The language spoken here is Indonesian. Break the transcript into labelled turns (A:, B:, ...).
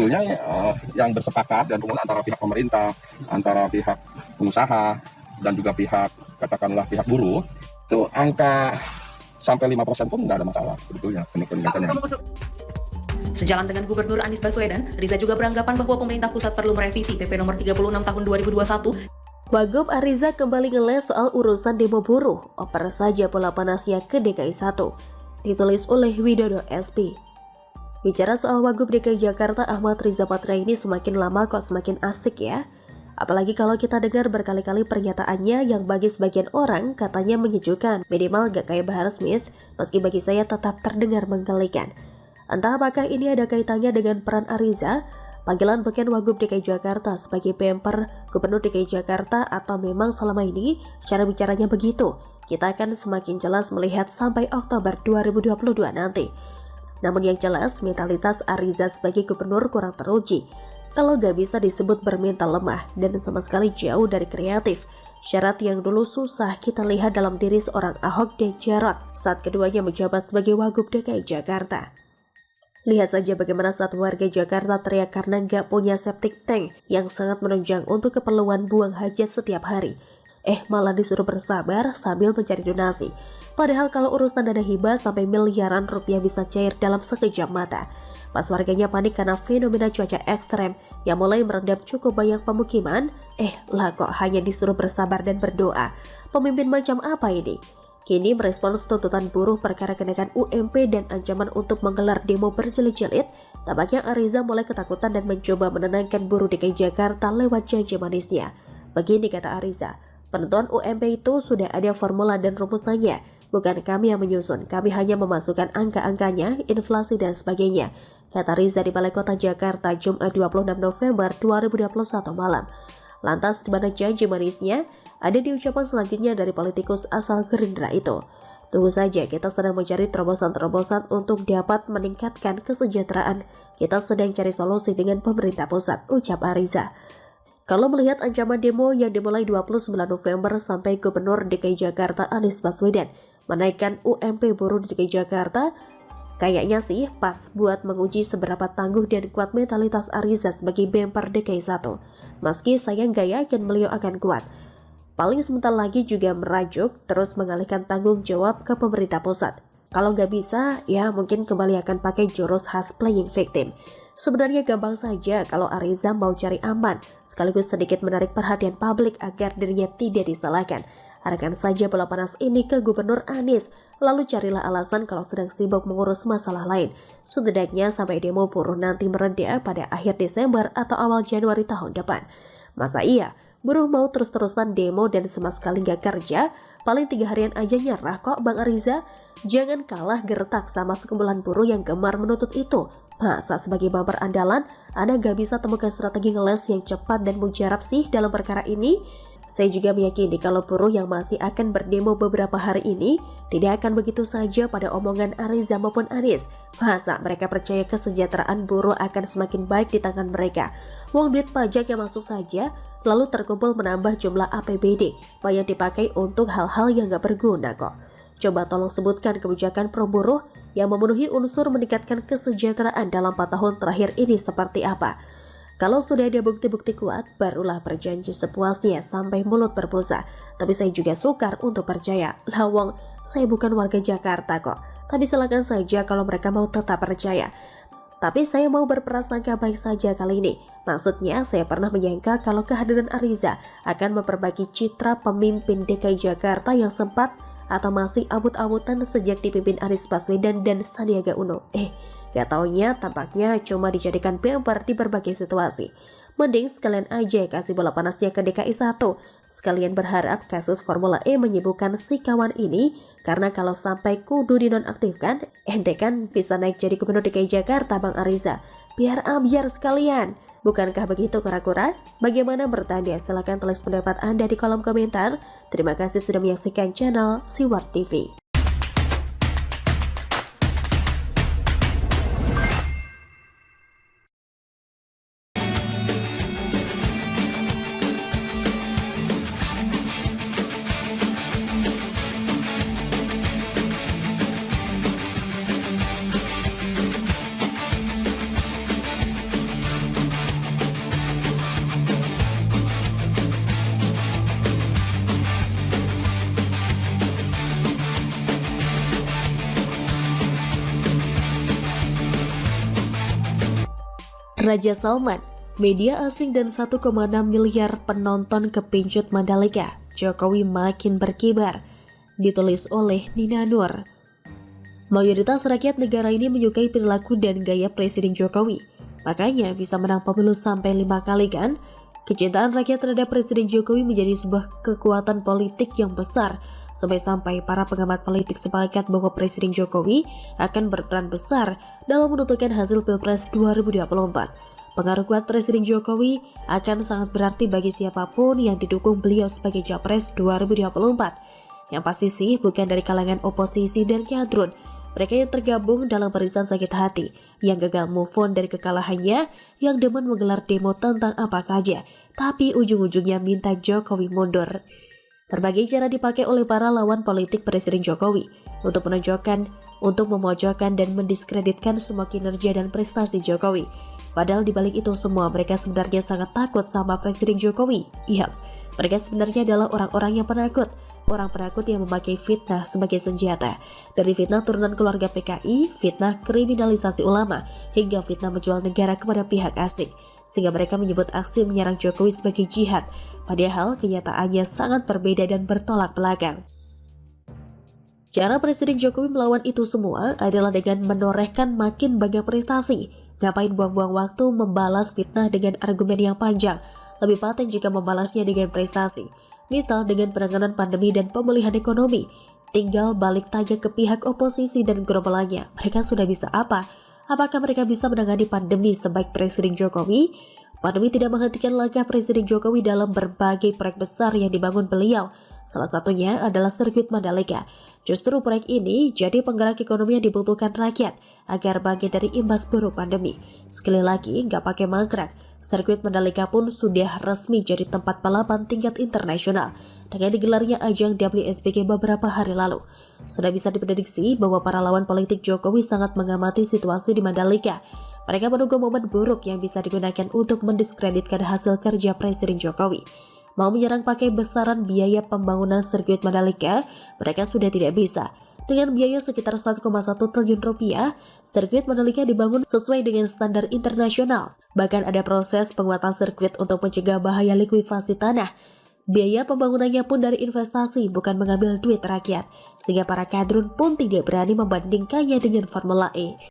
A: sebetulnya yang bersepakat dan kemudian antara pihak pemerintah, antara pihak pengusaha, dan juga pihak, katakanlah pihak buruh, itu angka sampai 5% pun nggak ada masalah sebetulnya peningkatannya.
B: Sejalan dengan Gubernur Anies Baswedan, Riza juga beranggapan bahwa pemerintah pusat perlu merevisi PP nomor 36 tahun 2021.
C: Wagub Ariza kembali ngeles soal urusan demo buruh, oper saja bola panasnya ke DKI 1. Ditulis oleh Widodo SP. Bicara soal Wagub DKI Jakarta Ahmad Riza Patria ini semakin lama kok semakin asik ya. Apalagi kalau kita dengar berkali-kali pernyataannya yang bagi sebagian orang katanya menyejukkan, minimal gak kayak Bahar Smith, meski bagi saya tetap terdengar menggelikan. Entah apakah ini ada kaitannya dengan peran Ariza, panggilan beken Wagub DKI Jakarta sebagai bemper Gubernur DKI Jakarta, atau memang selama ini cara bicaranya begitu. Kita akan semakin jelas melihat sampai Oktober 2022 nanti. Namun yang jelas, mentalitas Ariza sebagai gubernur kurang teruji. Kalau gak bisa disebut bermental lemah dan sama sekali jauh dari kreatif. Syarat yang dulu susah kita lihat dalam diri seorang Ahok dan Jarot saat keduanya menjabat sebagai Wagub DKI Jakarta. Lihat saja bagaimana saat warga Jakarta teriak karena gak punya septic tank yang sangat menunjang untuk keperluan buang hajat setiap hari. Malah disuruh bersabar sambil mencari donasi. Padahal kalau urusan dana hibah sampai miliaran rupiah bisa cair dalam sekejap mata. Pas warganya panik karena fenomena cuaca ekstrem yang mulai merendam cukup banyak pemukiman, lah kok hanya disuruh bersabar dan berdoa. Pemimpin macam apa ini? Kini merespons tuntutan buruh perkara kenaikan UMP dan ancaman untuk menggelar demo berjilid-jilid, tampaknya Ariza mulai ketakutan dan mencoba menenangkan buruh DKI Jakarta lewat janji manisnya. Begini kata Ariza, penentuan UMP itu sudah ada formula dan rumusannya, bukan kami yang menyusun, kami hanya memasukkan angka-angkanya, inflasi dan sebagainya, kata Riza di Balai Kota Jakarta Jumat 26 November 2021 malam. Lantas di mana janji manisnya? Ada di ucapan selanjutnya dari politikus asal Gerindra itu. Tunggu saja, kita sedang mencari terobosan-terobosan untuk dapat meningkatkan kesejahteraan. Kita sedang cari solusi dengan pemerintah pusat, ucap Ariza. Kalau melihat ancaman demo yang dimulai 29 November sampai Gubernur DKI Jakarta Anies Baswedan menaikkan UMP buruh di DKI Jakarta, kayaknya sih pas buat menguji seberapa tangguh dan kuat mentalitas Ariza sebagai bemper DKI 1. Meski saya gak yakin beliau akan kuat. Paling sebentar lagi juga merajuk terus mengalihkan tanggung jawab ke pemerintah pusat. Kalau nggak bisa, ya mungkin kembali akan pakai jurus khas playing victim. Sebenarnya gampang saja kalau Ariza mau cari aman, sekaligus sedikit menarik perhatian publik agar dirinya tidak disalahkan. Arahkan saja bola panas ini ke Gubernur Anies, lalu carilah alasan kalau sedang sibuk mengurus masalah lain. Setidaknya sampai demo buruh nanti mereda pada akhir Desember atau awal Januari tahun depan. Masa iya? Buruh mau terus-terusan demo dan sama sekali gak kerja, paling 3 harian aja nyerah kok Bang Ariza. Jangan kalah gertak sama sekumpulan buruh yang gemar menuntut itu. Masa sebagai bumper andalan, Anda gak bisa temukan strategi ngeles yang cepat dan mujarab sih dalam perkara ini? Saya juga meyakini kalau buruh yang masih akan berdemo beberapa hari ini tidak akan begitu saja pada omongan Ariza maupun Anies. Masa mereka percaya kesejahteraan buruh akan semakin baik di tangan mereka? Uang duit pajak yang masuk saja lalu terkumpul menambah jumlah APBD, banyak dipakai untuk hal-hal yang gak berguna kok. Coba tolong sebutkan kebijakan pro buruh yang memenuhi unsur meningkatkan kesejahteraan dalam 4 tahun terakhir ini seperti apa. Kalau sudah ada bukti-bukti kuat, barulah berjanji sepuasnya sampai mulut berbusa. Tapi saya juga sukar untuk percaya. Lawang, saya bukan warga Jakarta kok. Tapi silakan saja kalau mereka mau tetap percaya. Tapi saya mau berprasangka baik saja kali ini. Maksudnya, saya pernah menyangka kalau kehadiran Ariza akan memperbaiki citra pemimpin DKI Jakarta yang sempat atau masih abut-abutan sejak dipimpin Anies Baswedan dan Sandiaga Uno. Gak taunya tampaknya cuma dijadikan bumper di berbagai situasi. Mending sekalian aja kasih bola panasnya ke DKI 1. Sekalian berharap kasus Formula E menyibukkan si kawan ini, karena kalau sampai kudu dinonaktifkan, ente kan bisa naik jadi Gubernur DKI Jakarta Bang Ariza. Biar ambiar sekalian. Bukankah begitu kura-kura? Bagaimana menurut Anda? Silahkan tulis pendapat Anda di kolom komentar. Terima kasih sudah menyaksikan channel Siwar TV. Raja Salman, media asing dan 1,6 miliar penonton kepincut Mandalika, Jokowi makin berkibar, ditulis oleh Nina Nur. Mayoritas rakyat negara ini menyukai perilaku dan gaya Presiden Jokowi, makanya bisa menang pemilu sampai 5 kali kan? Kecintaan rakyat terhadap Presiden Jokowi menjadi sebuah kekuatan politik yang besar, sampai-sampai para pengamat politik sepakat bahwa Presiden Jokowi akan berperan besar dalam menentukan hasil Pilpres 2024. Pengaruh kuat Presiden Jokowi akan sangat berarti bagi siapapun yang didukung beliau sebagai Capres 2024. Yang pasti sih bukan dari kalangan oposisi dan kadrun, mereka yang tergabung dalam barisan sakit hati, yang gagal move on dari kekalahannya, yang demen menggelar demo tentang apa saja, tapi ujung-ujungnya minta Jokowi mundur. Berbagai cara dipakai oleh para lawan politik Presiden Jokowi untuk menonjolkan, untuk memojokkan dan mendiskreditkan semua kinerja dan prestasi Jokowi. Padahal dibalik itu semua mereka sebenarnya sangat takut sama Presiden Jokowi. Iya, mereka sebenarnya adalah orang-orang yang penakut. Orang penakut yang memakai fitnah sebagai senjata. Dari fitnah turunan keluarga PKI, fitnah kriminalisasi ulama, hingga fitnah menjual negara kepada pihak asing. Sehingga mereka menyebut aksi menyerang Jokowi sebagai jihad. Padahal kenyataannya sangat berbeda dan bertolak belakang. Cara Presiden Jokowi melawan itu semua adalah dengan menorehkan makin banyak prestasi. Ngapain buang-buang waktu membalas fitnah dengan argumen yang panjang? Lebih paten jika membalasnya dengan prestasi. Misal dengan penanganan pandemi dan pemulihan ekonomi. Tinggal balik tanya ke pihak oposisi dan gerombolannya. Mereka sudah bisa apa? Apakah mereka bisa menangani pandemi sebaik Presiden Jokowi? Pandemi tidak menghentikan langkah Presiden Jokowi dalam berbagai proyek besar yang dibangun beliau. Salah satunya adalah sirkuit Mandalika. Justru proyek ini jadi penggerak ekonomi yang dibutuhkan rakyat agar bangkit dari imbas buruk pandemi. Sekali lagi, nggak pakai mangkrak. Sirkuit Mandalika pun sudah resmi jadi tempat balapan tingkat internasional dengan digelarnya ajang WSBK beberapa hari lalu. Sudah bisa diprediksi bahwa para lawan politik Jokowi sangat mengamati situasi di Mandalika. Mereka menunggu momen buruk yang bisa digunakan untuk mendiskreditkan hasil kerja Presiden Jokowi. Mau menyerang pakai besaran biaya pembangunan sirkuit Mandalika, mereka sudah tidak bisa. Dengan biaya sekitar 1,1 triliun rupiah, sirkuit Mandalika dibangun sesuai dengan standar internasional. Bahkan ada proses penguatan sirkuit untuk mencegah bahaya likuifaksi tanah. Biaya pembangunannya pun dari investasi, bukan mengambil duit rakyat. Sehingga para kadrun pun tidak berani membandingkannya dengan Formula E.